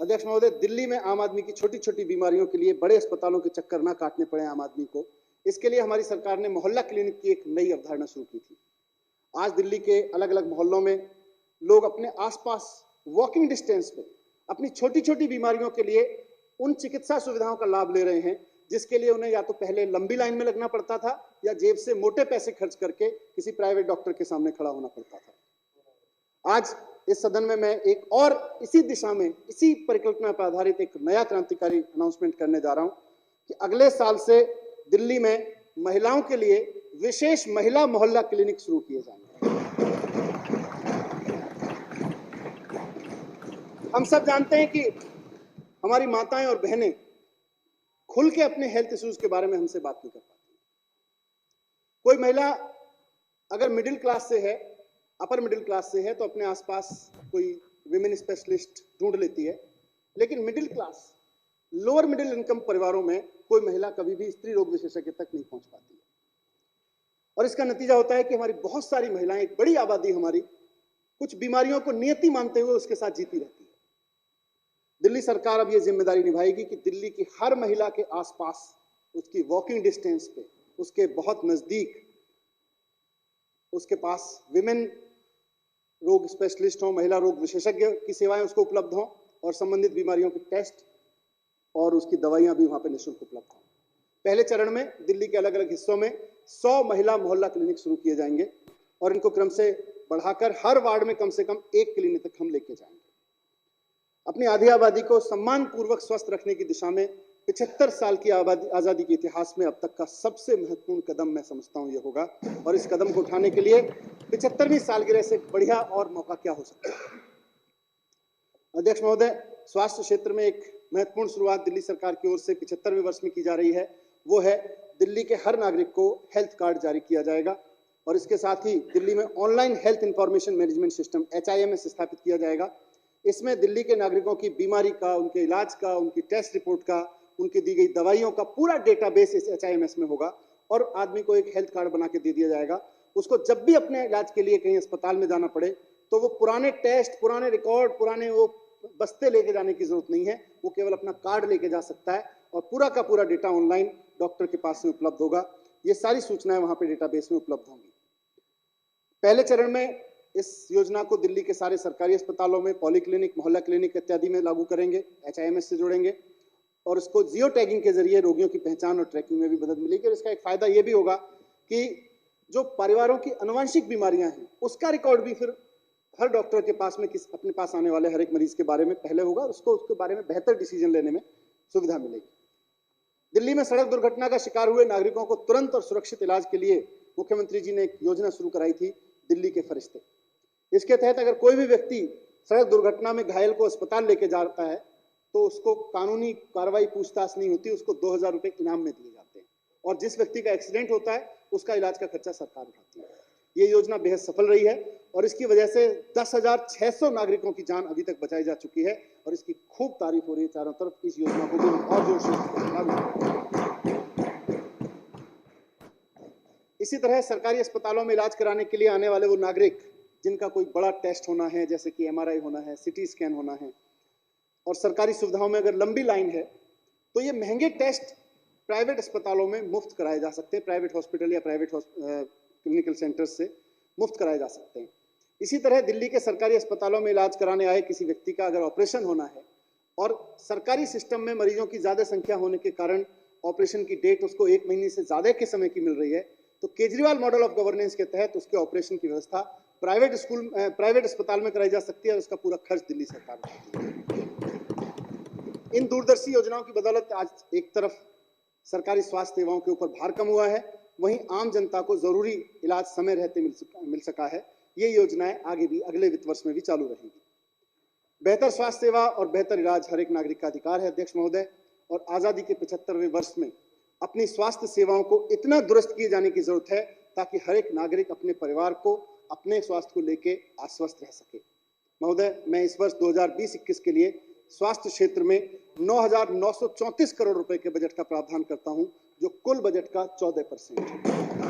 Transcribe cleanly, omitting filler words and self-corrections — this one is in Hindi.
अध्यक्ष महोदय, दिल्ली में आम आदमी की छोटी छोटी बीमारियों के लिए बड़े अस्पतालों के चक्कर ना काटने पड़े आम आदमी को, इसके लिए हमारी सरकार ने मोहल्ला क्लिनिक की एक नई अवधारणा शुरू की थी। आज दिल्ली के अलग अलग मोहल्लों में लोग अपने आसपास वॉकिंग डिस्टेंस पे अपनी छोटी छोटी बीमारियों के लिए उन चिकित्सा सुविधाओं का लाभ ले रहे हैं जिसके लिए उन्हें या तो पहले लंबी लाइन में लगना पड़ता था या जेब से मोटे पैसे खर्च करके किसी प्राइवेट डॉक्टर के सामने खड़ा होना पड़ता था। आज इस सदन में मैं एक और इसी दिशा में, इसी परिकल्पना पर आधारित एक नया क्रांतिकारी अनाउंसमेंट करने जा रहा हूं कि अगले साल से दिल्ली में महिलाओं के लिए विशेष महिला मोहल्ला क्लिनिक शुरू किए जाएंगे। हम सब जानते हैं कि हमारी माताएं और बहनें खुल के अपने हेल्थ इश्यूज के बारे में हमसे बात नहीं कर पाती। कोई महिला अगर मिडिल क्लास से है, अपर मिडिल क्लास से है, तो अपने आसपास कोई विमेन स्पेशलिस्ट ढूंढ लेती है, लेकिन middle class, lower middle income परिवारों में कोई महिला कभी भी स्त्री रोग विशेषज्ञ तक नहीं पहुंच पाती है। और इसका नतीजा होता है कि हमारी बहुत सारी महिलाएं, एक बड़ी आबादी हमारी, कुछ बीमारियों को नियति मानते हुए उसके साथ जीती रहती है। दिल्ली सरकार अब ये जिम्मेदारी निभाएगी कि दिल्ली की हर महिला के आसपास, उसकी वॉकिंग डिस्टेंस पे, उसके बहुत नजदीक, उसके पास विमेन रोग स्पेशलिस्ट हो, महिला रोग विशेषज्ञ की सेवाएं उसको उपलब्ध हों और संबंधित बीमारियों के टेस्ट और उसकी दवाइयां भी वहां पे निःशुल्क उपलब्ध हों। पहले चरण में दिल्ली के अलग अलग हिस्सों में 100 महिला मोहल्ला क्लिनिक शुरू किए जाएंगे और इनको क्रम से बढ़ाकर हर वार्ड में कम से कम एक क्लिनिक तक हम लेके जाएंगे। अपनी आधी आबादी को सम्मान पूर्वक स्वस्थ रखने की दिशा में 75 साल की आजादी के इतिहास में अब तक का सबसे महत्वपूर्ण कदम मैं समझता हूं ये होगा। और इस कदम को उठाने के लिए 75वीं सालगिरह से बढ़िया और मौका क्या हो सकता है। अध्यक्ष महोदय, स्वास्थ्य क्षेत्र में एक महत्वपूर्ण शुरुआत दिल्ली सरकार की ओर से 75वें वर्ष में की जा रही है। वो है दिल्ली के हर नागरिक को हेल्थ कार्ड जारी किया जाएगा और इसके साथ ही दिल्ली में online health information management system HIMS स्थापित किया जाएगा। इसमें दिल्ली के नागरिकों की बीमारी का, उनके इलाज का, उनकी टेस्ट रिपोर्ट का, उनकी दी गई दवाइयों का पूरा डेटाबेस इस HIMS में होगा और आदमी को एक हेल्थ कार्ड बना के दे दिया जाएगा। उसको जब भी अपने इलाज के लिए कहीं अस्पताल में जाना पड़े तो वो पुराने टेस्ट, पुराने रिकॉर्ड, पुराने वो बस्ते लेके जाने की जरूरत नहीं है। वो केवल अपना कार्ड लेके जा सकता है और पूरा का पूरा डेटा ऑनलाइन डॉक्टर के पास में उपलब्ध होगा। ये सारी सूचनाएं वहां पे डेटाबेस में उपलब्ध होंगी। पहले चरण में इस योजना को दिल्ली के सारे सरकारी अस्पतालों में, पॉलीक्लिनिक, मोहल्ला क्लिनिक इत्यादि में लागू करेंगे, HIMS से जोड़ेंगे और इसको जियो टैगिंग के जरिए रोगियों की पहचान और ट्रैकिंग में भी मदद मिलेगी। और इसका एक फायदा यह भी होगा कि जो परिवारों की आनुवंशिक बीमारियां हैं उसका रिकॉर्ड भी फिर हर डॉक्टर के पास में अपने पास आने वाले हर एक मरीज के बारे में पहले होगा, उसको उसके बारे में बेहतर डिसीजन लेने में सुविधा मिलेगी। दिल्ली में सड़क दुर्घटना का शिकार हुए नागरिकों को तुरंत और सुरक्षित इलाज के लिए मुख्यमंत्री जी ने एक योजना शुरू कराई थी, दिल्ली के फरिश्ते। इसके तहत अगर कोई भी व्यक्ति सड़क दुर्घटना में घायल को अस्पताल लेके जाता है तो उसको कानूनी कार्रवाई, पूछताछ नहीं होती, उसको 2000 रुपए इनाम में दिए जाते हैं और जिस व्यक्ति का एक्सीडेंट होता है उसका इलाज का खर्चा सरकार उठाती है। ये योजना बेहद सफल रही है और इसकी वजह से 10,600 नागरिकों की जान अभी तक बचाई जा चुकी है और इसकी खूब तारीफ हो रही है चारों तरफ। इस योजना को भी और जोर से। इसी तरह सरकारी अस्पतालों में इलाज कराने के लिए आने वाले वो नागरिक जिनका कोई बड़ा टेस्ट होना है, जैसे कि MRI होना है, CT स्कैन होना है, और सरकारी सुविधाओं में अगर लंबी लाइन है तो ये महंगे टेस्ट प्राइवेट अस्पतालों में मुफ्त कराए जा सकते हैं, प्राइवेट हॉस्पिटल या प्राइवेट क्लिनिकल सेंटर्स से मुफ्त कराए जा सकते हैं। इसी तरह दिल्ली के सरकारी अस्पतालों में इलाज कराने आए किसी व्यक्ति का अगर ऑपरेशन होना है और सरकारी सिस्टम में मरीजों की ज्यादा संख्या होने के कारण ऑपरेशन की डेट उसको 1 महीने से ज्यादा के समय की मिल रही है, तो केजरीवाल मॉडल ऑफ गवर्नेंस के तहत उसके ऑपरेशन की व्यवस्था प्राइवेट अस्पताल में कराई जा सकती है और उसका पूरा खर्च दिल्ली सरकार उठाती है। इन दूरदर्शी योजनाओं की बदौलत आज एक तरफ सरकारी स्वास्थ्य सेवाओं के ऊपर भार कम हुआ है, वहीं आम जनता को जरूरी इलाज समय रहते मिल सका है। ये योजनाएं आगे भी अगले वित्त वर्ष में भी चालू रहेंगी। बेहतर स्वास्थ्य सेवा और बेहतर इलाज हर एक नागरिक का अधिकार है अध्यक्ष महोदय, और आजादी के 75वें वर्ष में अपनी स्वास्थ्य सेवाओं को इतना दुरुस्त किए जाने की जरूरत है ताकि हर एक नागरिक अपने परिवार को, अपने स्वास्थ्य को लेकर आश्वस्त रह सके। महोदय, मैं इस वर्ष 2020-21 के लिए स्वास्थ्य क्षेत्र में 9,934 करोड़ रुपए के बजट का प्रावधान करता हूं, जो कुल बजट का 14% है।